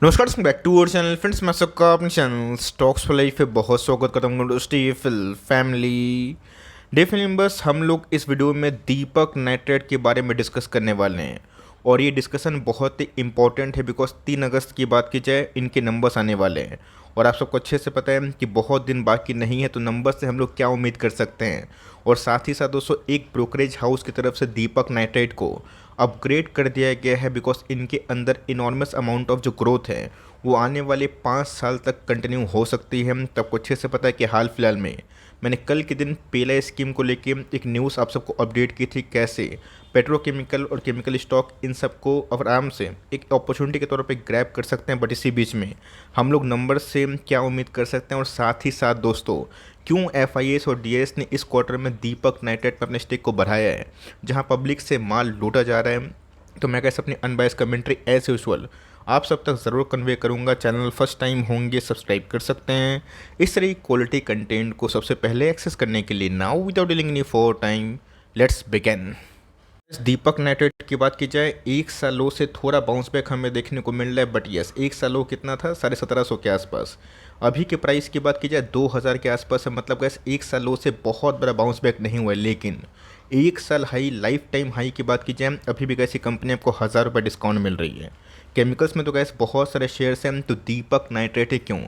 नमस्कार, back to our channel friends. मैं सबका अपने चैनल स्टॉक्स फॉर लाइफ पे बहुत स्वागत करता हूँ। दोस्ती फैमिली डेफिनेटली मेंबर्स, हम लोग इस वीडियो में दीपक नाइट्रेट के बारे में डिस्कस करने वाले हैं और ये डिस्कशन बहुत ही इंपॉर्टेंट है बिकॉज 3 अगस्त की बात की जाए इनके नंबर्स आने वाले हैं और आप सबको अच्छे से पता है कि बहुत दिन बाकी नहीं है, तो नंबर से हम लोग क्या उम्मीद कर सकते हैं। और साथ ही साथ दोस्तों, एक ब्रोकरेज हाउस की तरफ से दीपक नाइट्रेट को अपग्रेड कर दिया गया है बिकॉज इनके अंदर इनॉर्मस अमाउंट ऑफ जो ग्रोथ है वो आने वाले 5 साल तक कंटिन्यू हो सकती है। तो आपको अच्छे से पता है कि हाल फिलहाल में मैंने कल के दिन पीएलआई स्कीम को लेके एक न्यूज़ आप सबको अपडेट की थी, कैसे पेट्रोकेमिकल और केमिकल स्टॉक इन सबको आराम से एक अपॉर्चुनिटी के तौर पे ग्रैब कर सकते हैं। बट इसी बीच में हम लोग नंबर से क्या उम्मीद कर सकते हैं, और साथ ही साथ दोस्तों क्यों एफआईएस और डीएस ने इस क्वार्टर में दीपक नाइट्रेट में अपने स्टेक को बढ़ाया है जहां पब्लिक से माल लूटा जा रहा है। तो मैं कैसे अपनी अनबायस कमेंट्री एज यूजुअल आप सब तक ज़रूर कन्वे करूंगा। चैनल फर्स्ट टाइम होंगे सब्सक्राइब कर सकते हैं इस तरह की क्वालिटी कंटेंट को सबसे पहले एक्सेस करने के लिए। Now without dealing any for time, let's begin. Deepak nitrate की बात की जाए, 1 सालों से थोड़ा बाउंस बैक हमें देखने को मिल रहा है। बट यस, 1 सालों कितना था, 1750 के आसपास। अभी के प्राइस की बात की जाए 2000 के आसपास है। मतलब गैस 1 सालों से बहुत बड़ा बाउंस बैक नहीं हुआ है, लेकिन 1 साल हाई, लाइफ टाइम हाई की बात की जाए अभी भी कैसी कंपनी आपको 1000 रुपये डिस्काउंट मिल रही है। केमिकल्स में तो गैस बहुत सारे शेयर्स हैं, तो दीपक नाइट्रेट है क्यों,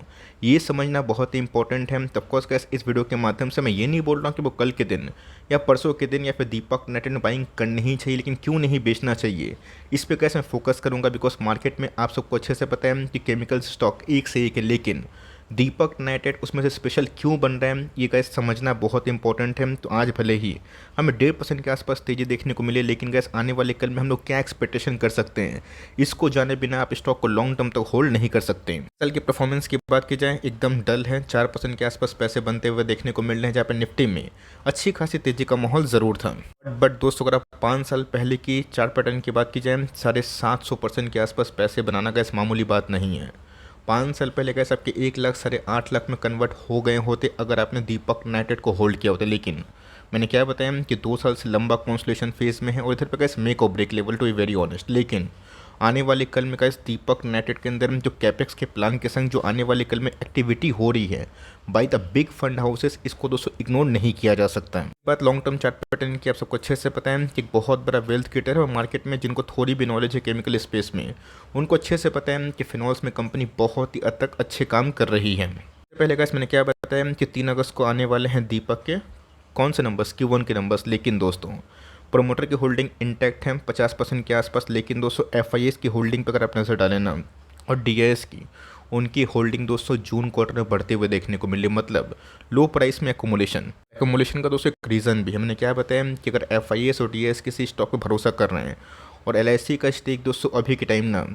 ये समझना बहुत ही इंपॉर्टेंट है। तब कोर्स गैस इस वीडियो के माध्यम से मैं ये नहीं बोल रहा हूँ कि वो कल के दिन या परसों के दिन या फिर दीपक नाइट्रेट में बाइंग करनी ही चाहिए, लेकिन क्यों नहीं बेचना चाहिए इस पे कैसे मैं फोकस करूँगा। बिकॉज मार्केट में आप सबको अच्छे से पता है कि केमिकल स्टॉक एक से एक है, लेकिन दीपक नाइट्रेट उसमें से स्पेशल क्यों बन रहा है ये गैस समझना बहुत इंपॉर्टेंट है। तो आज भले ही हमें 1.5% के आसपास तेज़ी देखने को मिले, लेकिन गैस आने वाले कल में हम लोग क्या एक्सपेक्टेशन कर सकते हैं, इसको जाने बिना आप स्टॉक को लॉन्ग टर्म तक होल्ड नहीं कर सकते। कल की परफॉर्मेंस की बात की जाए एकदम डल है, 4% के आसपास पैसे बनते हुए देखने को मिल रहे हैं, जहाँ पर निफ्टी में अच्छी खासी तेज़ी का माहौल ज़रूर था। बट दोस्तों, अगर आप 5 साल पहले की चार्ट पैटर्न की बात की जाए 750% के आसपास पैसे बनाना गैस मामूली बात नहीं है। 5 साल पहले कैसे आपके 1 लाख 8.5 लाख में कन्वर्ट हो गए होते अगर आपने दीपक नाइट्रेट को होल्ड किया होता। लेकिन मैंने क्या बताया कि 2 साल से लंबा कॉन्सुलेशन फेज में है और इधर पे कैसे मेक और break level, to be very honest. लेकिन आने वाले कल में कैसे दीपक नाइट्रेट के अंदर जो कैपेक्स के प्लान के संग जो आने वाले कल में एक्टिविटी हो रही है by the big fund houses, इसको दोस्तों इग्नोर नहीं किया जा सकता है। बात लॉन्ग टर्म चार्ट पैटर्न की आप सबको अच्छे से पता है कि एक बहुत बड़ा वेल्थ क्रिएटर है और मार्केट में जिनको थोड़ी भी नॉलेज है केमिकल स्पेस में उनको अच्छे से पता है कि फिनॉल्स में कंपनी बहुत ही हद तक अच्छे काम कर रही है। पहले गाइस मैंने क्या बताया कि 3 अगस्त को आने वाले हैं दीपक के कौन से नंबर्स, Q1 के नंबर्स। लेकिन दोस्तों प्रोमोटर की होल्डिंग इंटैक्ट है 50% के आसपास। लेकिन दोस्तों एफआईएस की होल्डिंग पर अगर आप नज़र डालें ना, और डीआईएस की, उनकी होल्डिंग दोस्तों जून क्वार्टर में बढ़ते हुए देखने को मिली। मतलब लो प्राइस में एकोमुलेशन का दोस्तों एक रीज़न भी है। मैंने क्या बताया कि अगर एफआईएस और डीआईएस किसी स्टॉक पर भरोसा कर रहे हैं और एलआईसी का स्टेक दोस्तों अभी के टाइम ना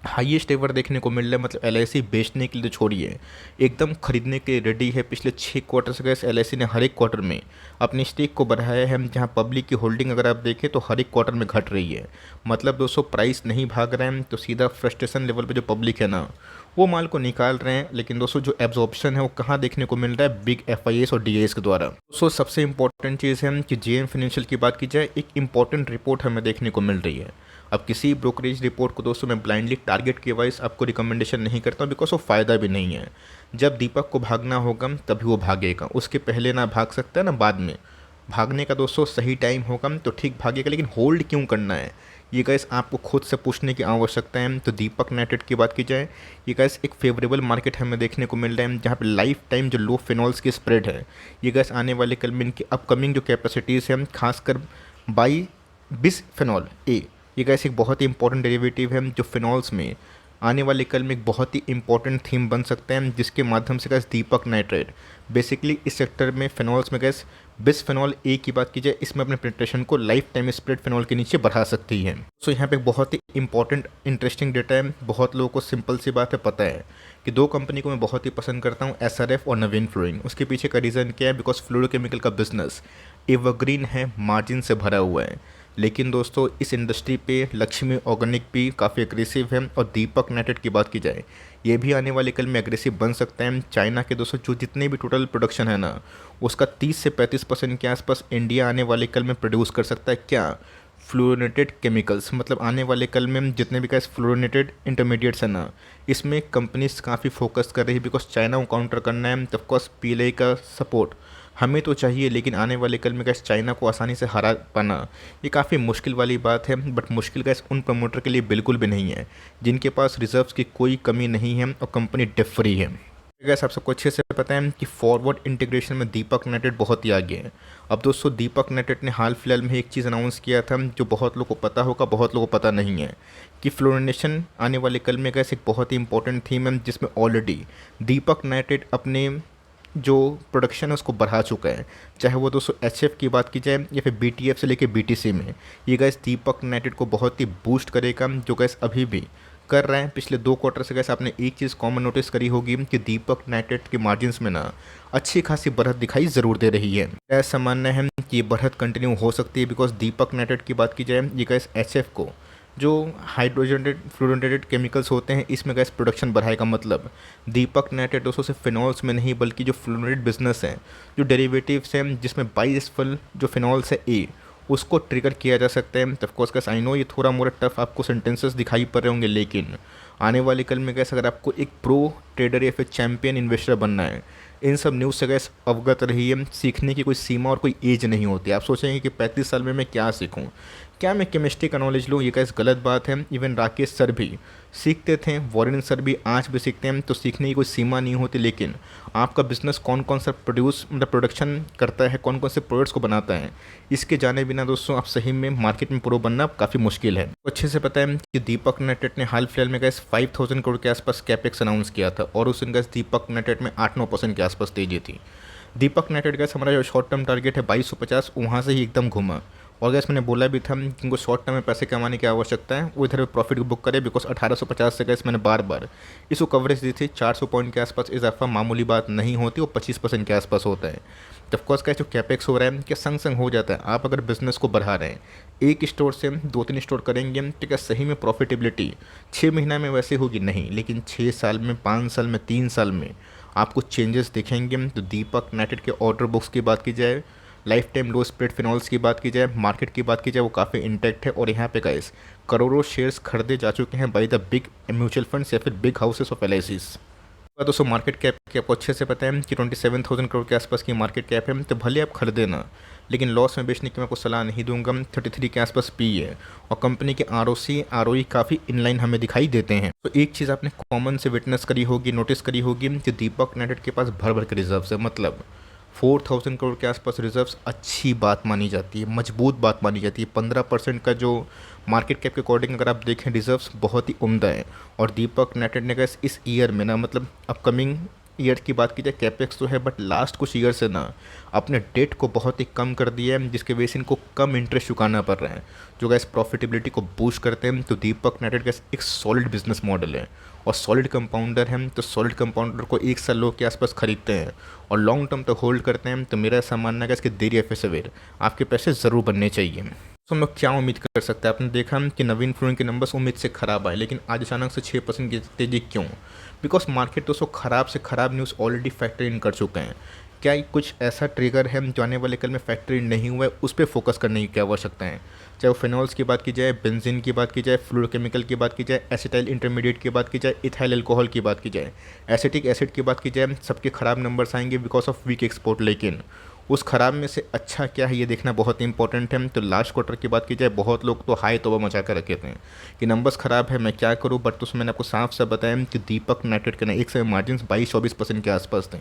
हाईएस्ट एवर देखने को मिल रहा है, मतलब एलआईसी बेचने के लिए तो छोड़िए, एकदम खरीदने के रेडी है। पिछले 6 क्वार्टर से गैस एलआईसी ने हर एक क्वार्टर में अपनी स्टेक को बढ़ाया है, जहां पब्लिक की होल्डिंग अगर आप देखें तो हर एक क्वार्टर में घट रही है। मतलब दोस्तों प्राइस नहीं भाग रहे हैं, तो सीधा फ्रस्ट्रेशन लेवल पे जो पब्लिक है ना वो माल को निकाल रहे हैं। लेकिन दोस्तों जो एब्जॉर्प्शन है वो कहाँ देखने को मिल रहा है, बिग एफआईएस और डीआईएस के द्वारा। दोस्तों सबसे इंपॉर्टेंट चीज़ है कि जेएम फाइनेंशियल की बात की जाए, एक इंपॉर्टेंट रिपोर्ट हमें देखने को मिल रही है। अब किसी ब्रोकरेज रिपोर्ट को दोस्तों मैं ब्लाइंडली टारगेट के वाइज आपको रिकमेंडेशन नहीं करता हूँ, बिकॉज वो फ़ायदा भी नहीं है। जब दीपक को भागना होगा तभी वो भागेगा, उसके पहले ना भाग सकता है ना बाद में। भागने का दोस्तों सही टाइम होगा तो ठीक भागेगा, लेकिन होल्ड क्यों करना है ये गैस आपको खुद से पूछने की आवश्यकता है। तो दीपक नाइट्रेट की बात की जाए, ये गैस एक फेवरेबल मार्केट हमें देखने को मिल रहा है, जहाँ पे लाइफ टाइम जो लो फिनॉल्स की स्प्रेड है ये गैस आने वाले कल में इनकी अपकमिंग जो कैपेसिटीज़ है, खासकर बाई बिसफेनॉल ए, ये गैस एक बहुत ही इंपॉर्टेंट डेरिवेटिव है जो फिनॉल्स में आने वाले कल में एक बहुत ही इंपॉर्टेंट थीम बन सकते हैं, जिसके माध्यम से गैस दीपक नाइट्रेट बेसिकली इस सेक्टर में फिनॉल्स में गैस बिसफेनॉल ए की बात की जाए इसमें अपने पेनिट्रेशन को लाइफ टाइम स्प्रेड फिनॉल के नीचे बढ़ा सकती है। सो यहाँ पे बहुत ही इंपॉर्टेंट इंटरेस्टिंग डेटा है। बहुत लोगों को सिंपल सी बात है पता है कि 2 कंपनी को मैं बहुत ही पसंद करता हूँ, एसआरएफ और नवीन फ्लोरिंग। उसके पीछे का रीज़न क्या है, बिकॉज फ्लोरोकेमिकल का बिजनेस एवरग्रीन है, मार्जिन से भरा हुआ है। लेकिन दोस्तों इस इंडस्ट्री पे लक्ष्मी ऑर्गेनिक भी काफ़ी एग्रेसिव है, और दीपक नाइट्रेट की बात की जाए ये भी आने वाले कल में एग्रेसिव बन सकता है। चाइना के दोस्तों जो जितने भी टोटल प्रोडक्शन है ना उसका 30 से 35% के आसपास इंडिया आने वाले कल में प्रोड्यूस कर सकता है। क्या फ्लोरिनेटेड केमिकल्स, मतलब आने वाले कल में जितने भी गैस फ्लोरिनेटेड इंटरमीडिएट्स हैं ना, इसमें कंपनीज काफ़ी फोकस कर रही है, बिकॉज चाइना को काउंटर करना है। तो ऑफकोर्स पीएलआई का सपोर्ट हमें तो चाहिए, लेकिन आने वाले कल में गैस चाइना को आसानी से हरा पाना ये काफ़ी मुश्किल वाली बात है। बट मुश्किल गैस उन प्रमोटर के लिए बिल्कुल भी नहीं है जिनके पास रिजर्व्स की कोई कमी नहीं है और कंपनी डेट फ्री है। गैस आप सबको अच्छे से पता है कि फॉरवर्ड इंटीग्रेशन में दीपक नेटेड बहुत ही आगे है। अब दोस्तों दीपक नेटेड ने हाल फिलहाल में एक चीज़ अनाउंस किया था जो बहुत लोगों को पता होगा, बहुत लोगों को पता नहीं है, कि फ्लोरिनेशन आने वाले कल में गैस एक बहुत ही इंपॉर्टेंट थीम है, जिसमें ऑलरेडी दीपक नेटेड अपने जो प्रोडक्शन है उसको बढ़ा चुका है। चाहे वो दोस्तों एचएफ की बात की जाए या फिर बीटीएफ से लेके बीटीसी में, ये गैस दीपक नेटेड को बहुत ही बूस्ट करेगा, जो गैस अभी भी कर रहे हैं। पिछले 2 क्वार्टर से गैस आपने एक चीज़ कॉमन नोटिस करी होगी कि दीपक नेटेड के मार्जिन्स में ना अच्छी खासी बढ़त दिखाई ज़रूर दे रही है। ऐसा मानना है कि ये बढ़त कंटिन्यू हो सकती है, बिकॉज दीपक नेटेड की बात की जाए, ये गैस एचएफ को जो हाइड्रोजनेटेड फ्लोरिनेटेड केमिकल्स होते हैं इसमें गैस प्रोडक्शन बढ़ाएगा। मतलब दीपक नेटेड दोस्तों सिर्फ फिनॉल्स में नहीं बल्कि जो फ्लोरिनेटेड बिजनेस है, जो डेरिवेटिव्स हैं जिसमें बाइसफल जो फिनॉल्स है ए, उसको ट्रिगर किया जा सकता है। ऑफकोर्स गैस आई नो ये थोड़ा मोड़ा टफ आपको सेंटेंसेस दिखाई पड़ रहे होंगे, लेकिन आने वाले कल में गैस अगर आपको एक प्रो ट्रेडर या फिर चैंपियन इन्वेस्टर बनना है, इन सब न्यूज़ से गैस अवगत रहिए। सीखने की कोई सीमा और कोई एज नहीं होती। आप सोचेंगे कि 35 साल में मैं क्या सीखूं, क्या मैं केमिस्ट्री का नॉलेज लूँ, ये गैस गलत बात है। इवन राकेश सर भी सीखते थे, वॉरेन सर भी आज भी सीखते हैं, तो सीखने की कोई सीमा नहीं होती। लेकिन आपका बिजनेस कौन कौन सा प्रोडक्शन करता है, कौन कौन से प्रोडक्ट्स को बनाता है, इसके जाने बिना दोस्तों आप सही में मार्केट में प्रो बनना काफ़ी मुश्किल है। तो अच्छे से पता है कि दीपक नेटेड ने हाल फिलहाल में गैस 5000 करोड़ के आसपास कैपेक्स अनाउंस किया था, और उस दिन गैस दीपक नेटेड में 8-9% के आसपास तेजी थी। दीपक नेटेड गैस हमारा जो शॉर्ट टर्म टारगेट है 2250, वहाँ से ही एकदम घूमा। और गैस मैंने बोला भी था कि इनको शॉर्ट टर्म में पैसे कमाने की आवश्यकता है, वो इधर प्रॉफिट बुक करे, बिकॉज 1850 से गैस मैंने बार बार इसको कवरेज दी थी। 400 पॉइंट के आसपास इजाफा मामूली बात नहीं होती, वो 25% के आसपास होता है। तो ऑफकोर्स का जो कैपेक्स हो रहा है क्या संग संग हो जाता है। आप अगर बिजनेस को बढ़ा रहे हैं, एक स्टोर से 2-3 स्टोर करेंगे तो क्या सही में प्रॉफिटेबिलिटी 6 महीना में वैसे होगी नहीं, लेकिन 6 साल में, 5 साल में, 3 साल में आपको चेंजेस दिखेंगे। तो दीपक नेटेड के ऑर्डर बुक्स की बात की जाए, लाइफ टाइम लो स्प्रेड फिनॉल्स की बात की जाए, मार्केट की बात की जाए, वो काफ़ी इंटैक्ट है। और यहाँ पे गाइस करोड़ों शेयर्स खरीदे जा चुके हैं by the big mutual funds या फिर बिग हाउसेस ऑफ एलआईसीज। दोस्तों मार्केट कैप की आपको अच्छे से पता है कि 27,000 करोड़ के आसपास की मार्केट कैप है, तो भले आप खरीदे ना, लेकिन लॉस में बेचने की मैं आपको सलाह नहीं दूंगा। 33 के आसपास पी है, और कंपनी के आरओसी आरओई काफ़ी इनलाइन हमें दिखाई देते हैं। तो एक चीज़ आपने कॉमन से विटनेस करी होगी, नोटिस करी होगी कि दीपक नेटेड के पास भर भर के रिजर्व्स है। मतलब 4000 करोड़ के आसपास रिजर्व्स अच्छी बात मानी जाती है, मजबूत बात मानी जाती है। 15% का जो मार्केट कैप के अकॉर्डिंग अगर आप देखें रिजर्व्स बहुत ही उम्दा है। और दीपक नेटेड ने गैस इस ईयर में ना, मतलब अपकमिंग ईयर की बात की जाए, कैपेक्स तो है बट लास्ट कुछ ईयर से ना अपने डेट को बहुत ही कम कर दिया है, जिसके वजह से इनको कम इंटरेस्ट चुकाना पड़ रहा है, जो गैस प्रॉफिटेबिलिटी को बूस्ट करते हैं। तो दीपक नेटेड गैस एक सॉलिड बिजनेस मॉडल है और सॉलिड कंपाउंडर है। तो सॉलिड कंपाउंडर को 1 साल लोग के आसपास खरीदते हैं और लॉन्ग टर्म तक होल्ड करते हैं। तो मेरा ऐसा मानना है कि इसके देर या फिर सवेर आपके पैसे ज़रूर बनने चाहिए। तो हम लोग क्या उम्मीद कर सकते हैं, आपने देखा कि नवीन फ्लोरिन के नंबर्स उम्मीद से ख़राब आए, लेकिन आज अचानक से 6% की तेज़ी क्यों? बिकॉज मार्केट दोस्तों ख़राब से ख़राब न्यूज़ ऑलरेडी फैक्टर इन कर चुके हैं। क्या कुछ ऐसा ट्रिगर है जो आने वाले कल में फैक्टर इन नहीं हुआ है, उस पर फोकस करने की क्या आवश्यकता है? चाहे वो फिनॉल्स की बात की जाए, बेंजीन की बात की जाए, फ्लोरोकेमिकल की बात की जाए, एसिटाइल इंटरमीडिएट की बात की जाए, इथाइल अल्कोहल की बात की जाए, एसिटिक एसिड की बात की जाए, सबके ख़राब नंबर्स आएंगे बिकॉज ऑफ वीक एक्सपोर्ट। लेकिन उस ख़राब में से अच्छा क्या है ये देखना बहुत इंपॉर्टेंट है। तो लास्ट क्वार्टर की बात की जाए, बहुत लोग तो हाई तोबा मचा कर रखे थे कि नंबर्स ख़राब है, मैं क्या करूं। बट उसमें मैंने आपको साफ साफ बताया कि दीपक नेटेड के ना एक समय मार्जिन 22-24% के आसपास थे,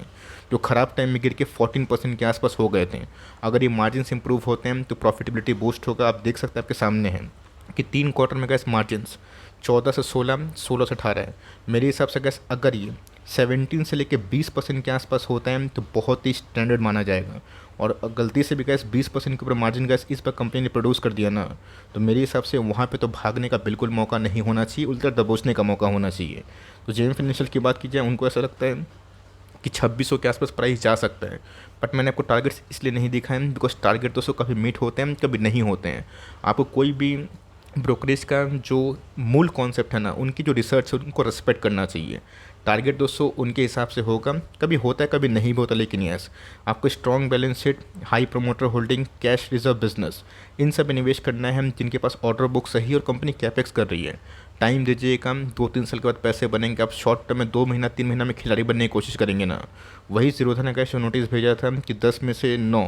जो ख़राब टाइम में गिर के 14% के आसपास हो गए थे। अगर ये मार्जिन इंप्रूव होते हैं तो प्रॉफिटेबिलिटी बूस्ट होगा। आप देख सकते हैं आपके सामने है कि 3 क्वार्टर में गैस मार्जिन्स 14 से 16, 16 से 18 है। मेरे हिसाब से गैस अगर ये 17 से लेके 20% के आसपास होता है तो बहुत ही स्टैंडर्ड माना जाएगा। और गलती से भी गैस 20% के ऊपर मार्जिन गैस इस पर कंपनी ने प्रोड्यूस कर दिया ना, तो मेरे हिसाब से वहाँ पे तो भागने का बिल्कुल मौका नहीं होना चाहिए, उल्टा दबोचने का मौका होना चाहिए। तो जेएम फाइनेंशियल की बात की जाए, उनको ऐसा लगता है कि 2600 के आसपास प्राइस जा सकता है। बट मैंने आपको टारगेट्स इसलिए नहीं दिखाए बिकॉज टारगेट दोस्तों कभी मीट होते हैं, कभी नहीं होते हैं। आपको कोई भी ब्रोकरेज का जो मूल कॉन्सेप्ट है ना, उनकी जो रिसर्च है उनको रिस्पेक्ट करना चाहिए। टारगेट दोस्तों उनके हिसाब से होगा, कभी होता है कभी नहीं भी होता, लेकिन यस आपको strong balance sheet, high promoter holding, cash reserve business, इन सब में निवेश करना है जिनके पास ऑर्डर बुक सही और कंपनी कैपेक्स कर रही है। टाइम दीजिए काम, 2-3 साल के बाद पैसे बनेंगे। आप शॉर्ट टर्म में 2 महीना 3 महीना में खिलाड़ी बनने की कोशिश करेंगे ना, वही जीरोधन का जो नोटिस भेजा था कि 10 में से 9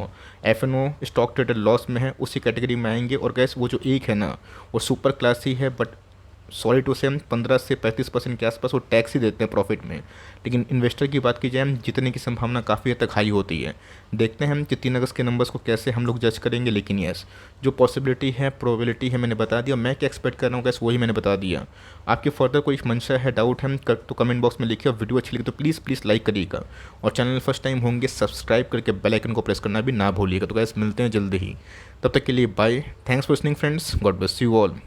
एफ स्टॉक ट्रेडर लॉस में है, उसी कैटेगरी में आएंगे। और गैस वो जो एक है ना, वो सुपर क्लास ही है, बट सॉरी टू से 15 से 35% के आसपास वो टैक्स ही देते हैं प्रॉफिट में। लेकिन इन्वेस्टर की बात की जाए, जीतने की संभावना काफ़ी हद तक हाई होती है। देखते हैं हम कि 3 अगस्त के नंबर्स को कैसे हम लोग जज करेंगे। लेकिन यस जो पॉसिबिलिटी है, प्रोबेबिलिटी है, मैंने बता दिया। मैं क्या एक्सपेक्ट कर रहा हूँ गैस, वही मैंने बता दिया। आपकी फर्दर कोई मंशा है, डाउट है तो कमेंट बॉक्स में लिखिए। और वीडियो अच्छी लगी तो प्लीज़ प्लीज़ लाइक करिएगा, और चैनल फर्स्ट टाइम होंगे सब्सक्राइब करके बेल आइकन को प्रेस करना भी ना भूलिएगा। तो गैस मिलते हैं जल्दी ही, तब तक के लिए bye. Thanks for listening friends, God bless you all.